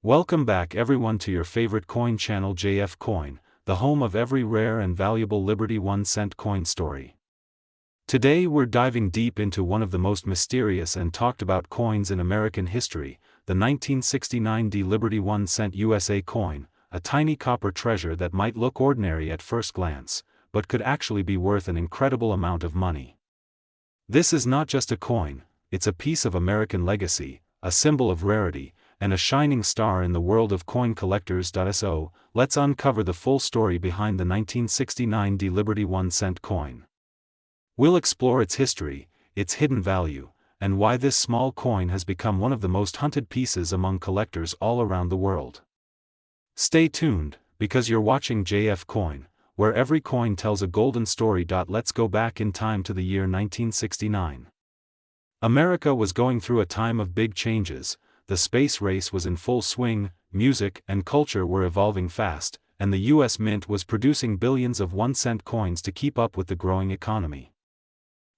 Welcome back everyone to your favorite coin channel JF Coin, the home of every rare and valuable Liberty 1-cent coin story. Today we're diving deep into one of the most mysterious and talked about coins in American history, the 1969 Liberty 1-cent USA coin, a tiny copper treasure that might look ordinary at first glance, but could actually be worth an incredible amount of money. This is not just a coin, it's a piece of American legacy, a symbol of rarity, and a shining star in the world of coin collectors. So, let's uncover the full story behind the 1969 Liberty 1-cent coin. We'll explore its history, its hidden value, and why this small coin has become one of the most hunted pieces among collectors all around the world. Stay tuned, because you're watching JF Coin, where every coin tells a golden story. Let's go back in time to the year 1969. America was going through a time of big changes. The space race was in full swing, music and culture were evolving fast, and the U.S. Mint was producing billions of 1-cent coins to keep up with the growing economy.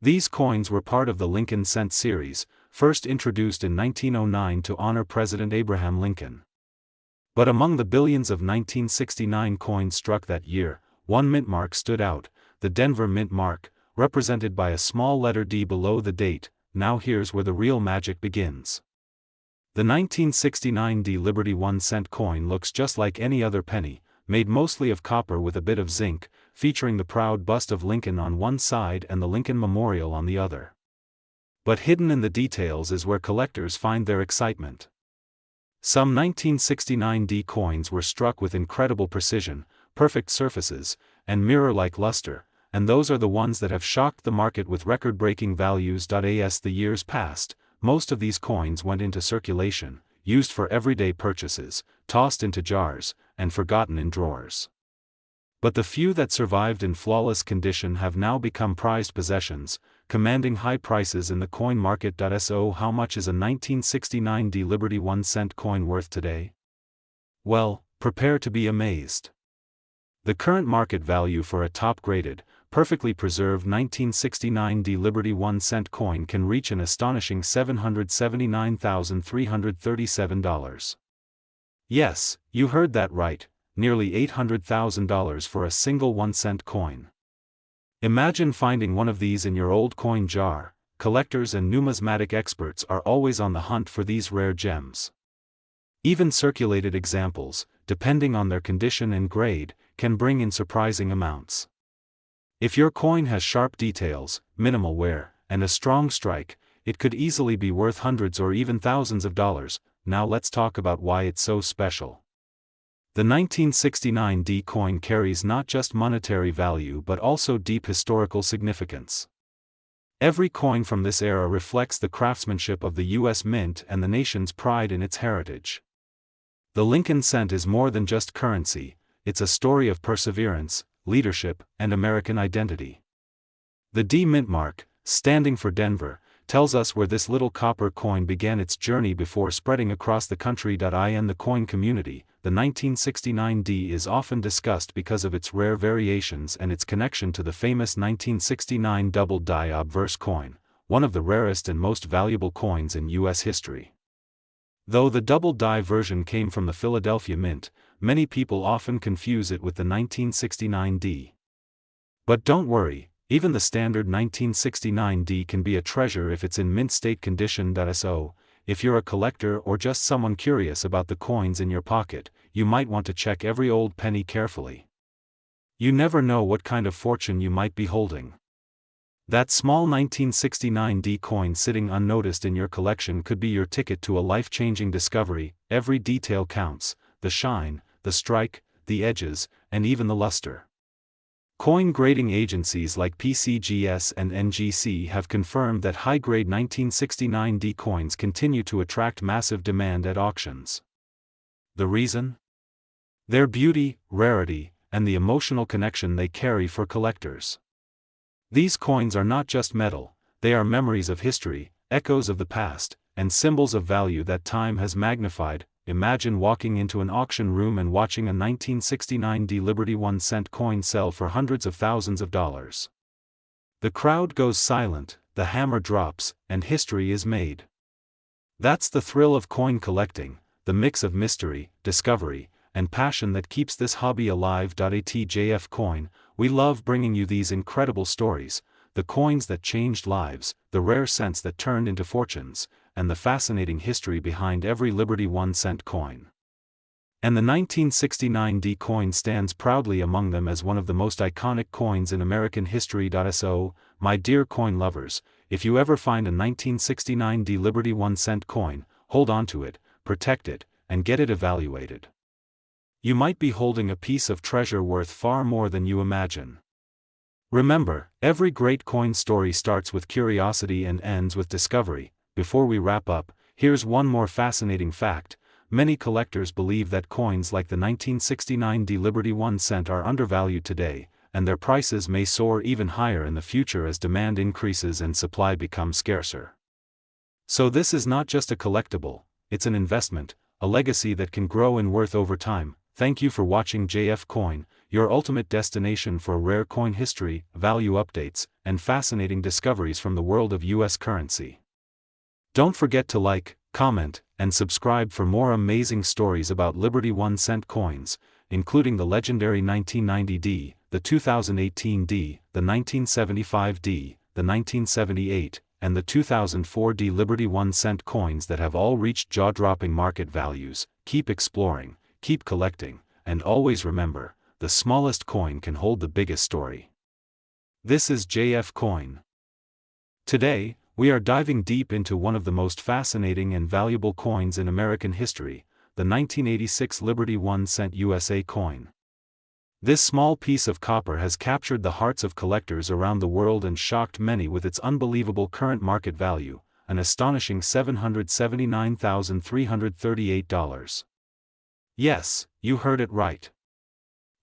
These coins were part of the Lincoln Cent series, first introduced in 1909 to honor President Abraham Lincoln. But among the billions of 1969 coins struck that year, one mint mark stood out, the Denver Mint mark, represented by a small letter D below the date. Now here's where the real magic begins. The 1969 Liberty 1-cent coin looks just like any other penny, made mostly of copper with a bit of zinc, featuring the proud bust of Lincoln on one side and the Lincoln Memorial on the other. But hidden in the details is where collectors find their excitement. Some 1969 coins were struck with incredible precision, perfect surfaces, and mirror-like luster, and those are the ones that have shocked the market with record-breaking values. As the years passed, most of these coins went into circulation, used for everyday purchases, tossed into jars, and forgotten in drawers. But the few that survived in flawless condition have now become prized possessions, commanding high prices in the coin market. So how much is a 1969 Liberty 1-cent coin worth today? Well, prepare to be amazed. The current market value for a top-graded, perfectly preserved 1969 Liberty 1-cent coin can reach an astonishing $779,337. Yes, you heard that right, nearly $800,000 for a single 1-cent coin. Imagine finding one of these in your old coin jar. Collectors and numismatic experts are always on the hunt for these rare gems. Even circulated examples, depending on their condition and grade, can bring in surprising amounts. If your coin has sharp details, minimal wear, and a strong strike, it could easily be worth hundreds or even thousands of dollars. Now let's talk about why it's so special. The 1969 coin carries not just monetary value but also deep historical significance. Every coin from this era reflects the craftsmanship of the U.S. Mint and the nation's pride in its heritage. The Lincoln Cent is more than just currency, it's a story of perseverance, leadership, and American identity. The D mint mark, standing for Denver, tells us where this little copper coin began its journey before spreading across the country. In the coin community, the 1969 D is often discussed because of its rare variations and its connection to the famous 1969 double die obverse coin, one of the rarest and most valuable coins in U.S. history. Though the double die version came from the Philadelphia Mint, many people often confuse it with the 1969 D. But don't worry, even the standard 1969 D can be a treasure if it's in mint state condition. So, if you're a collector or just someone curious about the coins in your pocket, you might want to check every old penny carefully. You never know what kind of fortune you might be holding. That small 1969 D coin sitting unnoticed in your collection could be your ticket to a life-changing discovery. Every detail counts: the shine, the strike, the edges, and even the luster. Coin grading agencies like PCGS and NGC have confirmed that high-grade 1969 D coins continue to attract massive demand at auctions. The reason? Their beauty, rarity, and the emotional connection they carry for collectors. These coins are not just metal, they are memories of history, echoes of the past, and symbols of value that time has magnified. Imagine walking into an auction room and watching a 1969 Liberty 1-cent coin sell for hundreds of thousands of dollars. The crowd goes silent, the hammer drops, and history is made. That's the thrill of coin collecting, the mix of mystery, discovery, and passion that keeps this hobby alive. At JF Coin, we love bringing you these incredible stories, the coins that changed lives, the rare cents that turned into fortunes, and the fascinating history behind every Liberty 1-cent coin. And the 1969 D coin stands proudly among them as one of the most iconic coins in American history. So, my dear coin lovers, if you ever find a 1969 D Liberty 1-cent coin, hold on to it, protect it, and get it evaluated. You might be holding a piece of treasure worth far more than you imagine. Remember, every great coin story starts with curiosity and ends with discovery. Before we wrap up, here's one more fascinating fact. Many collectors believe that coins like the 1969 D Liberty 1-cent are undervalued today, and their prices may soar even higher in the future as demand increases and supply becomes scarcer. So this is not just a collectible, it's an investment, a legacy that can grow in worth over time. Thank you for watching JF Coin, your ultimate destination for rare coin history, value updates, and fascinating discoveries from the world of US currency. Don't forget to like, comment, and subscribe for more amazing stories about Liberty 1-cent coins, including the legendary 1990 D, the 2018 D, the 1975 D, the 1978, and the 2004 D Liberty 1-cent coins that have all reached jaw-dropping market values. Keep exploring, keep collecting, and always remember, the smallest coin can hold the biggest story. This is JF Coin. Today, we are diving deep into one of the most fascinating and valuable coins in American history, the 1986 Liberty 1-cent USA coin. This small piece of copper has captured the hearts of collectors around the world and shocked many with its unbelievable current market value, an astonishing $779,338. Yes, you heard it right.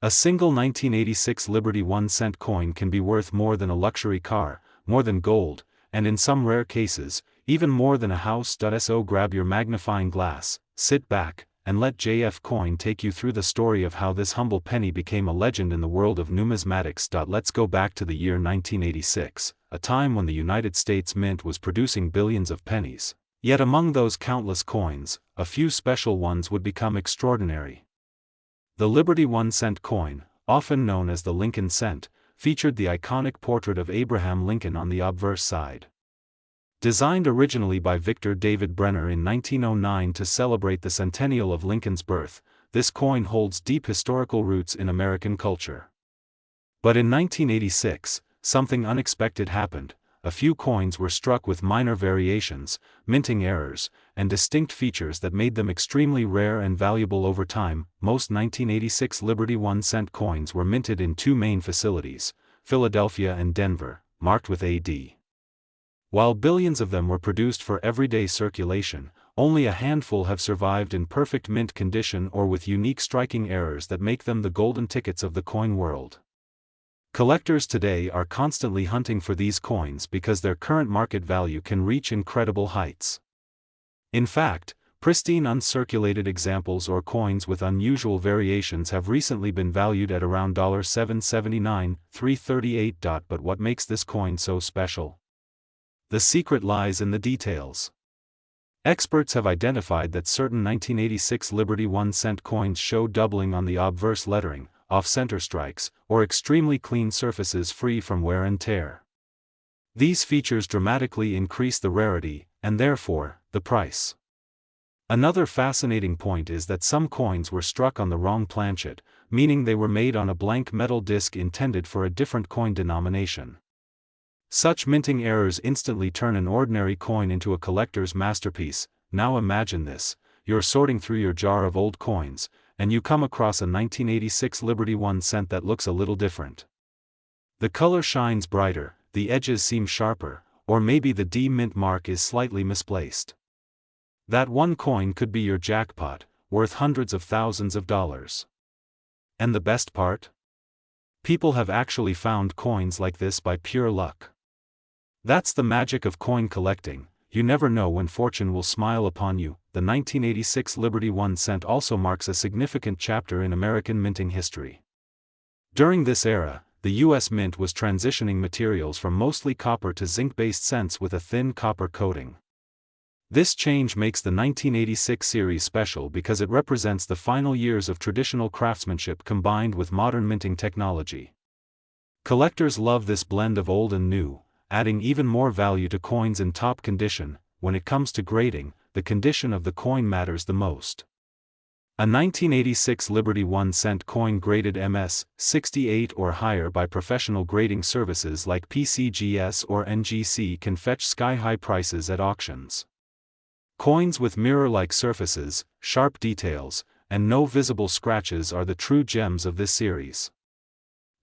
A single 1986 Liberty 1-cent coin can be worth more than a luxury car, more than gold, and in some rare cases, even more than a house. So grab your magnifying glass, sit back, and let JF Coin take you through the story of how this humble penny became a legend in the world of numismatics. Let's go back to the year 1986, a time when the United States Mint was producing billions of pennies. Yet among those countless coins, a few special ones would become extraordinary. The Liberty 1-cent coin, often known as the Lincoln cent, featured the iconic portrait of Abraham Lincoln on the obverse side. Designed originally by Victor David Brenner in 1909 to celebrate the centennial of Lincoln's birth, this coin holds deep historical roots in American culture. But in 1986, something unexpected happened. A few coins were struck with minor variations, minting errors, and distinct features that made them extremely rare and valuable over time. Most 1986 Liberty 1-cent coins were minted in two main facilities, Philadelphia and Denver, marked with AD. While billions of them were produced for everyday circulation, only a handful have survived in perfect mint condition or with unique striking errors that make them the golden tickets of the coin world. Collectors today are constantly hunting for these coins because their current market value can reach incredible heights. In fact, pristine uncirculated examples or coins with unusual variations have recently been valued at around $779, $338. But what makes this coin so special? The secret lies in the details. Experts have identified that certain 1986 Liberty 1-cent coins show doubling on the obverse lettering, off-center strikes, or extremely clean surfaces free from wear and tear. These features dramatically increase the rarity, and therefore, the price. Another fascinating point is that some coins were struck on the wrong planchet, meaning they were made on a blank metal disc intended for a different coin denomination. Such minting errors instantly turn an ordinary coin into a collector's masterpiece. Now imagine this: you're sorting through your jar of old coins, and you come across a 1986 Liberty 1-cent that looks a little different. The color shines brighter, the edges seem sharper, or maybe the D mint mark is slightly misplaced. That one coin could be your jackpot, worth hundreds of thousands of dollars. And the best part? People have actually found coins like this by pure luck. That's the magic of coin collecting. You never know when fortune will smile upon you. The 1986 Liberty 1-cent also marks a significant chapter in American minting history. During this era, the U.S. Mint was transitioning materials from mostly copper to zinc-based cents with a thin copper coating. This change makes the 1986 series special because it represents the final years of traditional craftsmanship combined with modern minting technology. Collectors love this blend of old and new, adding even more value to coins in top condition. When it comes to grading, the condition of the coin matters the most. A 1986 Liberty 1 cent coin graded MS 68 or higher by professional grading services like PCGS or NGC can fetch sky-high prices at auctions. Coins with mirror-like surfaces, sharp details, and no visible scratches are the true gems of this series.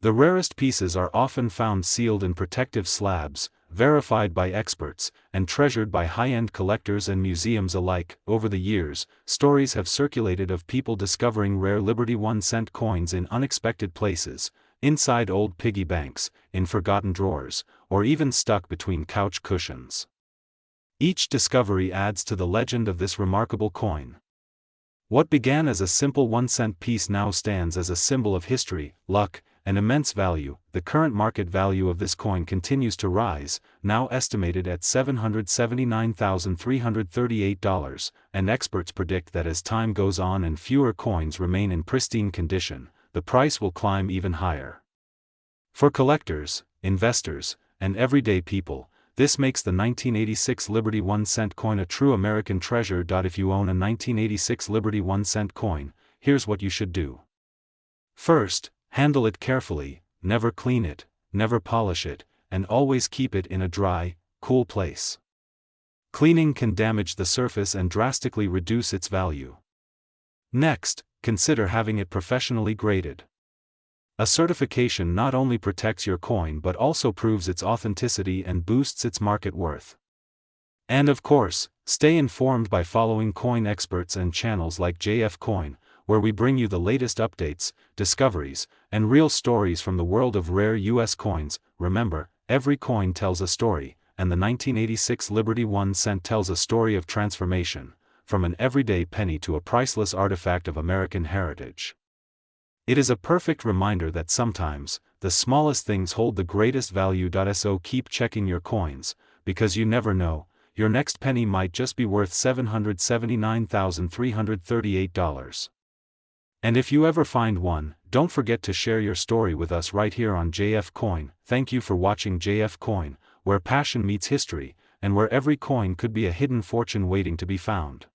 The rarest pieces are often found sealed in protective slabs, verified by experts, and treasured by high-end collectors and museums alike. Over the years, stories have circulated of people discovering rare Liberty 1 cent coins in unexpected places, inside old piggy banks, in forgotten drawers, or even stuck between couch cushions. Each discovery adds to the legend of this remarkable coin. What began as a simple 1 cent piece now stands as a symbol of history, luck, and immense value. The current market value of this coin continues to rise, now estimated at $779,338, and experts predict that as time goes on and fewer coins remain in pristine condition, the price will climb even higher. For collectors, investors, and everyday people, this makes the 1986 Liberty 1 cent coin a true American treasure. If you own a 1986 Liberty 1 cent coin, here's what you should do. First, handle it carefully, never clean it, never polish it, and always keep it in a dry, cool place. Cleaning can damage the surface and drastically reduce its value. Next, consider having it professionally graded. A certification not only protects your coin but also proves its authenticity and boosts its market worth. And of course, stay informed by following coin experts and channels like JF Coin, where we bring you the latest updates, discoveries, and real stories from the world of rare US coins. Remember, every coin tells a story, and the 1986 Liberty 1 cent tells a story of transformation, from an everyday penny to a priceless artifact of American heritage. It is a perfect reminder that sometimes, the smallest things hold the greatest value. So keep checking your coins, because you never know, your next penny might just be worth $779,338. And if you ever find one, don't forget to share your story with us right here on JF Coin. Thank you for watching JF Coin, where passion meets history, and where every coin could be a hidden fortune waiting to be found.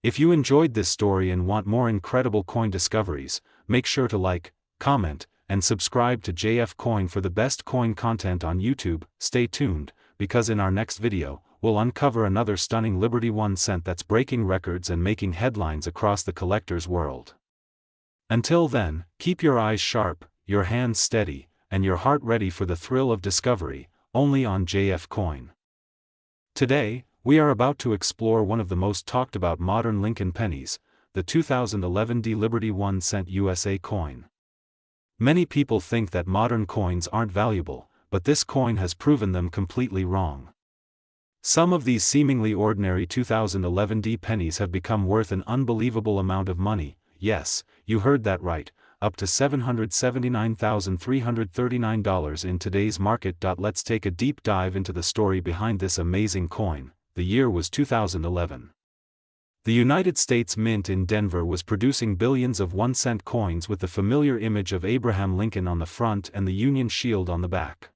If you enjoyed this story and want more incredible coin discoveries, make sure to like, comment, and subscribe to JF Coin for the best coin content on YouTube. Stay tuned, because in our next video, we'll uncover another stunning Liberty 1 cent that's breaking records and making headlines across the collector's world. Until then, keep your eyes sharp, your hands steady, and your heart ready for the thrill of discovery, only on JF Coin. Today, we are about to explore one of the most talked about modern Lincoln pennies, the 2011 Liberty 1 cent USA coin. Many people think that modern coins aren't valuable, but this coin has proven them completely wrong. Some of these seemingly ordinary 2011 pennies have become worth an unbelievable amount of money. Yes, you heard that right, up to $779,339 in today's market. Let's take a deep dive into the story behind this amazing coin. The year was 2011. The United States Mint in Denver was producing billions of 1 cent coins with the familiar image of Abraham Lincoln on the front and the Union Shield on the back.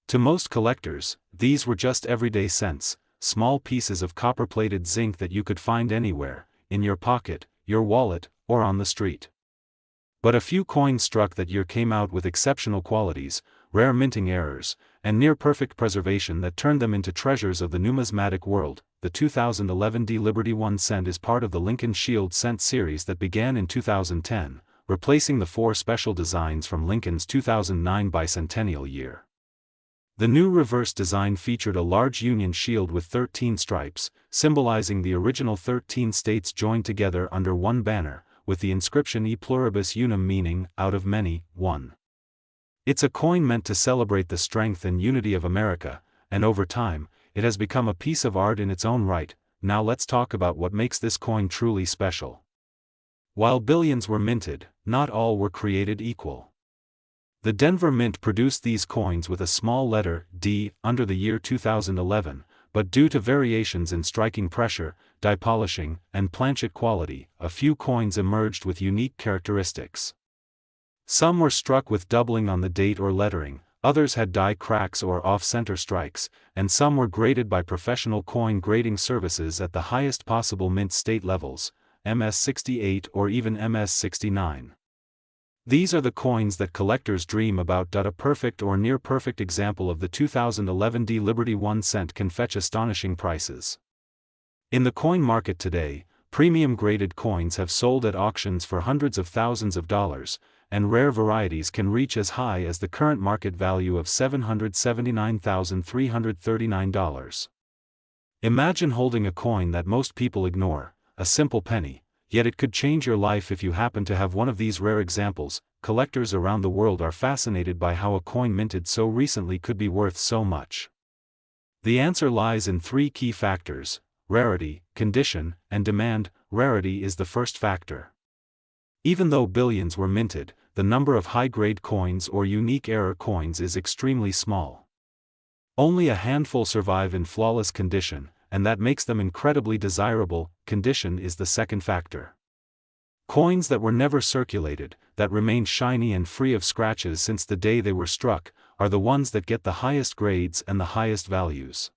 To most collectors, these were just everyday cents, small pieces of copper-plated zinc that you could find anywhere, in your pocket, your wallet, or on the street. But a few coins struck that year came out with exceptional qualities, rare minting errors, and near-perfect preservation that turned them into treasures of the numismatic world. The 2011 Liberty 1 cent is part of the Lincoln Shield cent series that began in 2010, replacing the 4 special designs from Lincoln's 2009 bicentennial year. The new reverse design featured a large Union shield with 13 stripes, symbolizing the original 13 states joined together under one banner, with the inscription E pluribus unum, meaning, out of many, one. It's a coin meant to celebrate the strength and unity of America, and over time, it has become a piece of art in its own right. Now let's talk about what makes this coin truly special. While billions were minted, not all were created equal. The Denver Mint produced these coins with a small letter D under the year 2011, but due to variations in striking pressure, die polishing, and planchet quality, a few coins emerged with unique characteristics. Some were struck with doubling on the date or lettering, others had die cracks or off-center strikes, and some were graded by professional coin grading services at the highest possible mint state levels, MS68 or even MS69. These are the coins that collectors dream about. A perfect or near-perfect example of the 2011 D Liberty 1 cent can fetch astonishing prices. In the coin market today, premium graded coins have sold at auctions for hundreds of thousands of dollars, and rare varieties can reach as high as the current market value of $779,339. Imagine holding a coin that most people ignore, a simple penny, yet it could change your life if you happen to have one of these rare examples. Collectors around the world are fascinated by how a coin minted so recently could be worth so much. The answer lies in three key factors: rarity, condition, and demand. Rarity is the first factor. Even though billions were minted, the number of high-grade coins or unique error coins is extremely small. Only a handful survive in flawless condition, and that makes them incredibly desirable. Condition is the second factor. Coins that were never circulated, that remain shiny and free of scratches since the day they were struck, are the ones that get the highest grades and the highest values.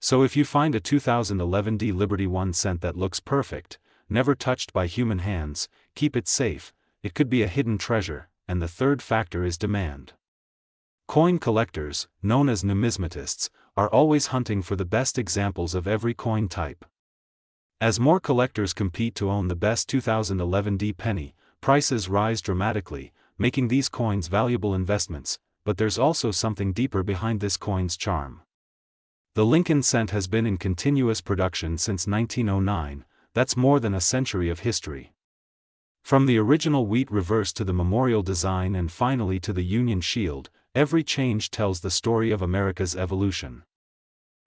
So if you find a 2011 D Liberty 1 cent that looks perfect, never touched by human hands, keep it safe. It could be a hidden treasure. And the third factor is demand. Coin collectors, known as numismatists, are always hunting for the best examples of every coin type. As more collectors compete to own the best 2011 D penny, prices rise dramatically, making these coins valuable investments. But there's also something deeper behind this coin's charm. The Lincoln cent has been in continuous production since 1909, that's more than a century of history. From the original wheat reverse to the memorial design and finally to the Union Shield, every change tells the story of America's evolution.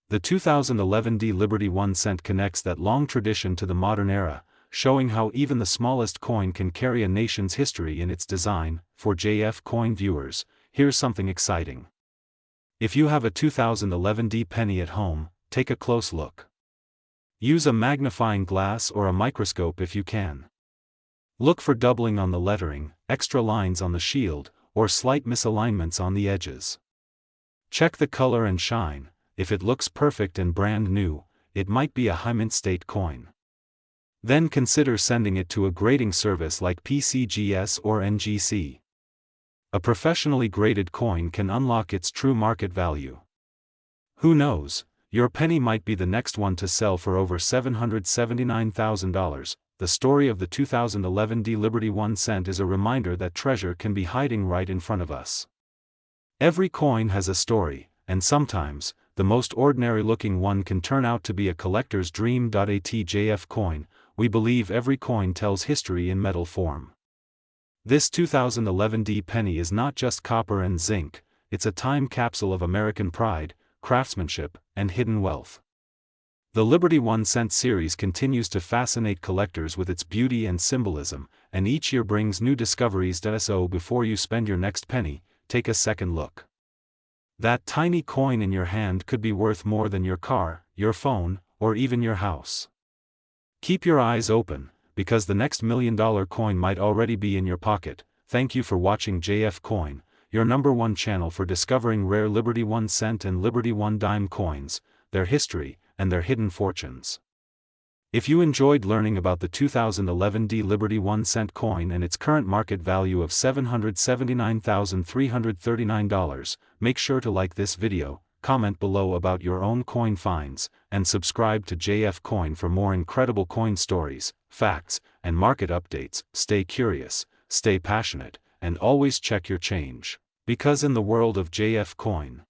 The 2011 D Liberty 1 cent connects that long tradition to the modern era, showing how even the smallest coin can carry a nation's history in its design. For JF Coin viewers, here's something exciting. If you have a 2011 D penny at home, take a close look. Use a magnifying glass or a microscope if you can. Look for doubling on the lettering, extra lines on the shield, or slight misalignments on the edges. Check the color and shine. If it looks perfect and brand new, it might be a high mint state coin. Then consider sending it to a grading service like PCGS or NGC. A professionally graded coin can unlock its true market value. Who knows, your penny might be the next one to sell for over $779,000. The story of the 2011 D Liberty 1 cent is a reminder that treasure can be hiding right in front of us. Every coin has a story, and sometimes, the most ordinary-looking one can turn out to be a collector's dream. At JF Coin, we believe every coin tells history in metal form. This 2011 D penny is not just copper and zinc, it's a time capsule of American pride, craftsmanship, and hidden wealth. The Liberty 1 cent series continues to fascinate collectors with its beauty and symbolism, and each year brings new discoveries. So before you spend your next penny, take a second look. That tiny coin in your hand could be worth more than your car, your phone, or even your house. Keep your eyes open, because the next $1 million coin might already be in your pocket. Thank you for watching JF Coin, your #1 channel for discovering rare Liberty 1 cent and Liberty 1 dime coins, their history, and their hidden fortunes. If you enjoyed learning about the 2011 D Liberty 1 cent coin and its current market value of $779,339, make sure to like this video, comment below about your own coin finds, and subscribe to JF Coin for more incredible coin stories, facts, and market updates. Stay curious, stay passionate, and always check your change. Because in the world of JF Coin,